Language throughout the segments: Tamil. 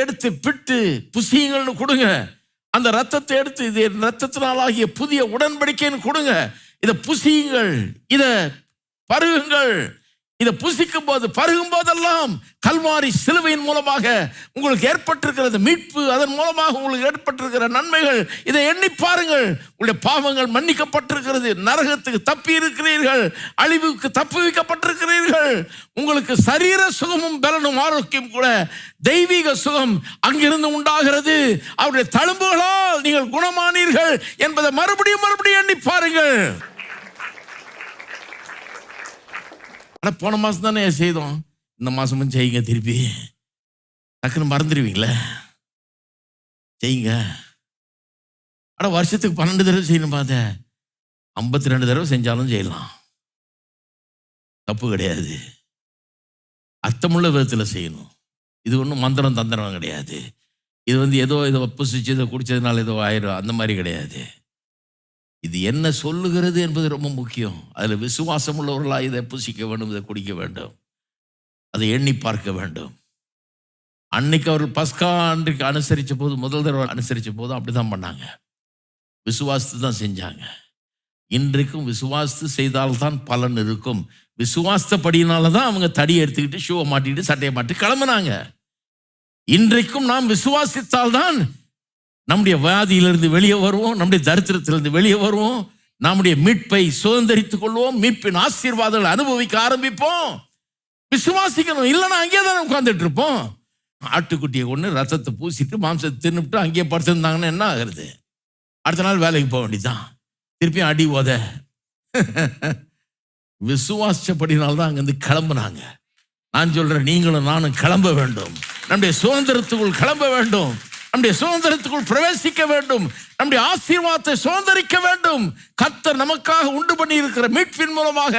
எடுத்து பிட்டு புசியுங்கள்னு கொடுங்க. அந்த ரத்தத்தை எடுத்து இது ரத்தத்தினாலாகிய புதிய உடன்படிக்கைன்னு கொடுங்க. இதை புசியுங்கள், இதை பருகுங்கள். இதை புசிக்கும் போது பருகும் போதெல்லாம் கல்வாரி சிலுவையின் மூலமாக உங்களுக்கு ஏற்பட்டிருக்கிறது மீட்பு, அதன் மூலமாக உங்களுக்கு ஏற்பட்டிருக்கிற நன்மைகள், இதை எண்ணி பாருங்கள். உங்களுடைய பாவங்கள் மன்னிக்கப்பட்டிருக்கிறது, நரகத்துக்கு தப்பி இருக்கிறீர்கள், அழிவுக்கு தப்பி வைக்கப்பட்டிருக்கிறீர்கள். உங்களுக்கு சரீர சுகமும் பலனும் ஆரோக்கியம் கூட தெய்வீக சுகம் அங்கிருந்து உண்டாகிறது. அவருடைய தழும்புகளால் நீங்கள் குணமானீர்கள் என்பதை மறுபடியும் எண்ணி பாருங்கள். போன மாசம் தானே செய்தோம், இந்த மாசமும் செய்யுங்க. திருப்பி டக்குன்னு மறந்துடுவீங்களே, செய்யுங்க. வருஷத்துக்கு 12 தடவை செய்யணும். பார்த்த 52 தடவை செஞ்சாலும் செய்யலாம், தப்பு கிடையாது. அர்த்தமுள்ள விதத்தில் செய்யணும். இது ஒன்றும் மந்திரம் தந்திரம் கிடையாது. இது ஏதோ இதை புசிச்சு இதை குடிச்சதுனால ஏதோ ஆயிரும், அந்த மாதிரி கிடையாது. இது என்ன சொல்லுகிறது என்பது ரொம்ப முக்கியம். அதில் விசுவாசம் உள்ளவர்களாக இதை புசிக்க வேண்டும், இதை குடிக்க வேண்டும், அதை எண்ணி பார்க்க வேண்டும். அன்னைக்கு அவர்கள் பஸ்கா அன்றைக்கு அனுசரித்த போது, முதல் தடவை அனுசரித்த போது அப்படிதான் பண்ணாங்க, விசுவாசத்து தான் செஞ்சாங்க. இன்றைக்கும் விசுவாசத்து செய்தால்தான் பலன் இருக்கும். விசுவாசப்படியினால தான் அவங்க தடியை எடுத்துக்கிட்டு ஷூவை மாட்டிக்கிட்டு சட்டையை மாட்டி கிளம்புனாங்க. இன்றைக்கும் நாம் விசுவாசித்தால்தான் நம்முடைய வியாதியிலிருந்து வெளியே வருவோம், நம்முடைய தரித்திரத்திலிருந்து வெளியே வருவோம், நம்முடைய மீட்பை சுதந்திரித்துக் கொள்வோம், மீட்பின் ஆசீர்வாதங்களை அனுபவிக்க ஆரம்பிப்போம். விசுவாசிக்கணும், இல்லைன்னா அங்கேயே தான் உட்கார்ந்துட்டு இருப்போம். ஆட்டுக்குட்டியை கொண்டு ரத்தத்தை பூசிட்டு மாம்சத்தை தின்னுட்டு அங்கேயே படுத்திருந்தாங்கன்னா என்ன ஆகுறது? அடுத்த நாள் வேலைக்கு போக வேண்டியதுதான், திருப்பியும் அடி உத. விசுவாசப்படினால்தான் அங்கிருந்து கிளம்புனாங்க. நான் சொல்றேன், நீங்களும் நானும் கிளம்ப வேண்டும், நம்முடைய சுதந்திரத்துக்குள் கிளம்ப வேண்டும், நம்முடைய சுதந்திரத்துக்குள் பிரவேசிக்க வேண்டும், நம்முடைய ஆசீர்வாதத்தை சுதந்திரிக்க வேண்டும். கர்த்தர் நமக்காக உண்டு பண்ணி இருக்கிற மீட்பின் மூலமாக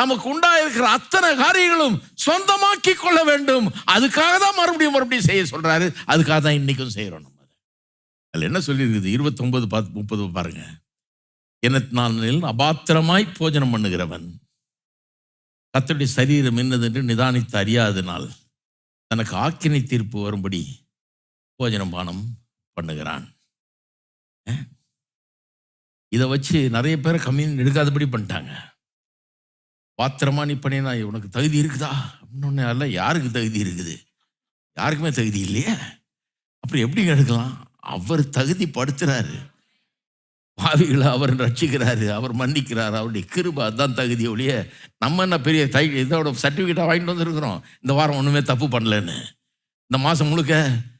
நமக்கு உண்டாயிருக்கிற அத்தனை காரியங்களும் சொந்தமாக்கி கொள்ள வேண்டும். அதுக்காக தான் மறுபடியும் செய்ய சொல்றாரு. அதுக்காக தான் இன்னைக்கும் செய்யறோம். நம்ம அதில் என்ன சொல்லியிருக்குது? 29:30 பாருங்க. எண்ணத்தினால் அபாத்திரமாய் போஜனம் பண்ணுகிறவன் கர்த்தருடைய சரீரம் என்னதென்று நிதானித்து அறியாதனால் தனக்கு ஆக்கினை தீர்ப்பு வரும்படி போஜனம் பானம் பண்ணுகிறான். இதை வச்சு நிறைய பேரை கம்யூன் எடுக்காதபடி பண்ணிட்டாங்க. பாத்திரமா நீ பண்ணினா உனக்கு தகுதி இருக்குதா அப்படின்னு. அல்ல, யாருக்கு தகுதி இருக்குது? யாருக்குமே தகுதி இல்லையே. அப்புறம் எப்படி எடுக்கலாம்? அவர் தகுதி படுத்துறாரு, பாவிகளை அவர் ரட்சிக்கிறாரு, அவர் மன்னிக்கிறார், அவருடைய கிருபை தான் தகுதி ஒழிய நம்ம என்ன பெரிய இதோட சர்டிஃபிகேட்டாக வாங்கிட்டு வந்துருக்குறோம். இந்த வாரம் ஒன்றுமே தப்பு பண்ணலன்னு, இந்த மாதம் முழுக்க